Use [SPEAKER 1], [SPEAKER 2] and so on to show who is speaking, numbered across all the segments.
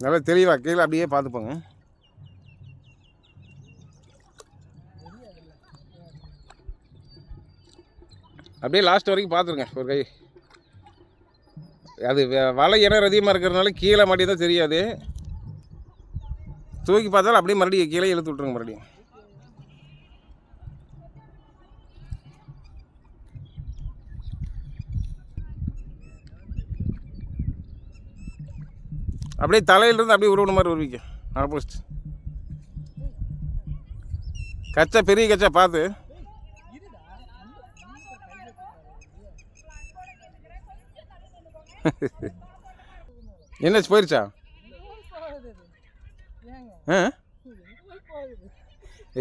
[SPEAKER 1] நல்லா தெளிவாக கீழே அப்படியே பார்த்துப்போங்க. அப்படியே லாஸ்ட் வரைக்கும் பார்த்துருங்க ஒரு கை. அது வலை இடம் அதிகமாக இருக்கிறதுனால கீழே மாட்டி தான் தெரியாது. தூக்கி பார்த்தாலும் அப்படியே மறுபடியும் கீழே இழுத்து விட்ருங்க. மறுபடியும் அப்படியே தலையிலிருந்து அப்படியே உருவன மாதிரி உருவிக்க. ஆப்போசிட் கச்சா, பெரிய கச்சா பார்த்து. என்னாச்சு, போயிருச்சா?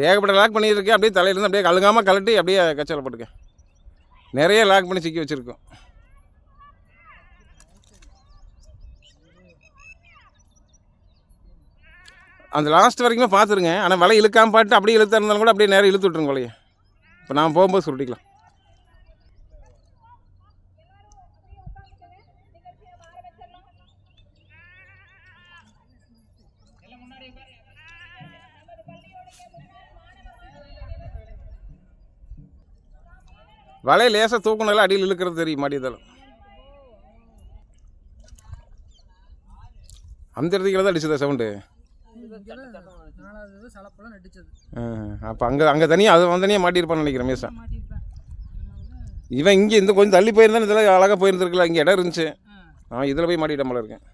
[SPEAKER 1] ஏகப்பட்ட லாக் பண்ணியிருக்கேன். அப்படியே தலையிலேருந்து அப்படியே கழுகாமல் கழட்டி அப்படியே கச்சால போட்டுக்க. நிறைய லாக் பண்ணி சிக்கி வச்சுருக்கோம். அந்த லாஸ்ட் வரைக்குமே பார்த்துருங்க. ஆனால் வலை இழுக்காமல் பாட்டு அப்படியே இழுத்தா இருந்தாலும் கூட அப்படியே நேரம் இழுத்து விட்ருங்க வலையை. இப்போ நான் போகும்போது சுருட்டிக்கலாம். வலையை லேசாக தூக்கணும்ல, அடியில் இழுக்கிறது தெரியும் மாட்டியதாலும். அந்த இடத்துக்கு தான் அடிச்சதா சவுண்டு. அப்போ அங்கே தனியாக அது தனியாக மாட்டியிருப்பான்னு நினைக்கிறேன் மேசா. இவன் இங்கே இந்த கொஞ்சம் தள்ளி போயிருந்தானே இதெல்லாம் அழகாக போயிருந்துருக்குல்ல. இங்கே இடம் இருந்துச்சு. இதில் போய் மாட்டிட்ட போல இருக்கேன்.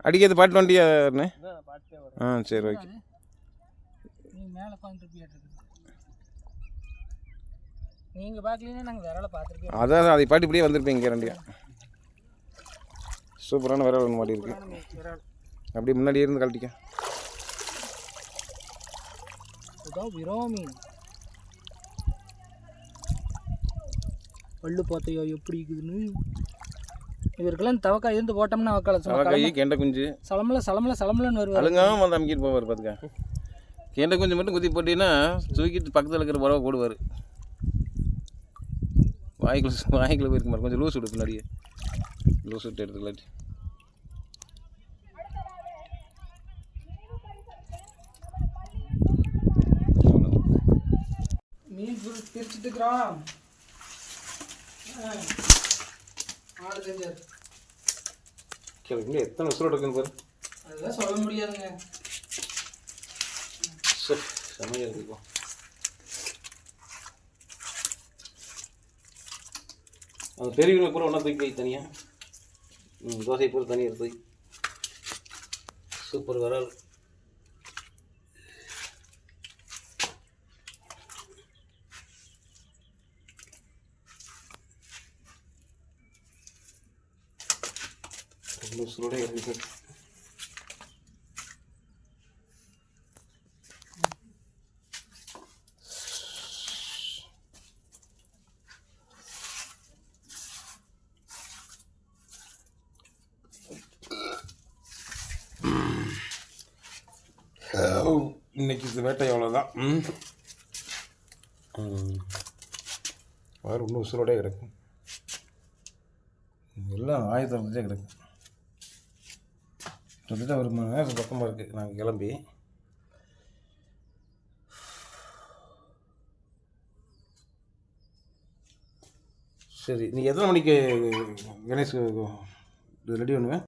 [SPEAKER 1] அடிக்கிறது பாட்டு வண்டியாண்ணே? சரி, ஓகே. அதான் அதை பாட்டு இப்படியே வந்திருப்பீங்க கேரண்டியா. சூப்பரான விரல் ஒன்று மாட்டி இருக்கு. அப்படி முன்னாடியே இருந்து கழட்டிக்க.
[SPEAKER 2] பல்லு பார்த்தையோ எப்படி இருக்குதுன்னு. இவருக்கெல்லாம் தவக்காய் இருந்து போட்டோம்னா
[SPEAKER 1] தவக்காய் கெண்டை குஞ்சு
[SPEAKER 2] சலமலன்னு வருவார்.
[SPEAKER 1] அழுங்காமல் வந்து அமைக்கிட்டு போவார். பார்த்துக்க, கெண்டை குஞ்சு மட்டும் குத்தி போட்டீங்கன்னா தூக்கிட்டு பக்கத்தில் இருக்கிற உறவை போடுவார். வாய்க்குள்ள போயிருக்க மாதிரி. கொஞ்சம் லூஸ் விடு, பின்னாடியே லூஸ் விட்டு எடுத்துக்கலாட்டி.
[SPEAKER 2] மீன் பிரிச்சுட்டு இருக்கிறோம்.
[SPEAKER 1] எத்தனை உசுரோடு இருக்குன்னு பாரு.
[SPEAKER 2] அதெல்லாம் சொல்ல முடியாதுங்க.
[SPEAKER 1] செமையாக இருக்கும். அந்த பெரியவங்களை பூரா ஒன்றா தூக்கி வை தனியாக. தோசை பூரா தனியாக எடுத்து வை. சூப்பர் விரல். சுருட இருக்கு. இன்னைக்கு இது வேட்டை எவ்வளோதான். வேறு இன்னும் உசுரோடே கிடக்கும். எல்லாம் ஆயத்தே கிடக்கும். கிட்டத்தட்ட ஒரு மணி நேரம் பக்கமாக இருக்குது நாங்கள் கிளம்பி. சரி, நீ எத்தனை மணிக்கு கணேஷ் ரெடி பண்ணுவேன்?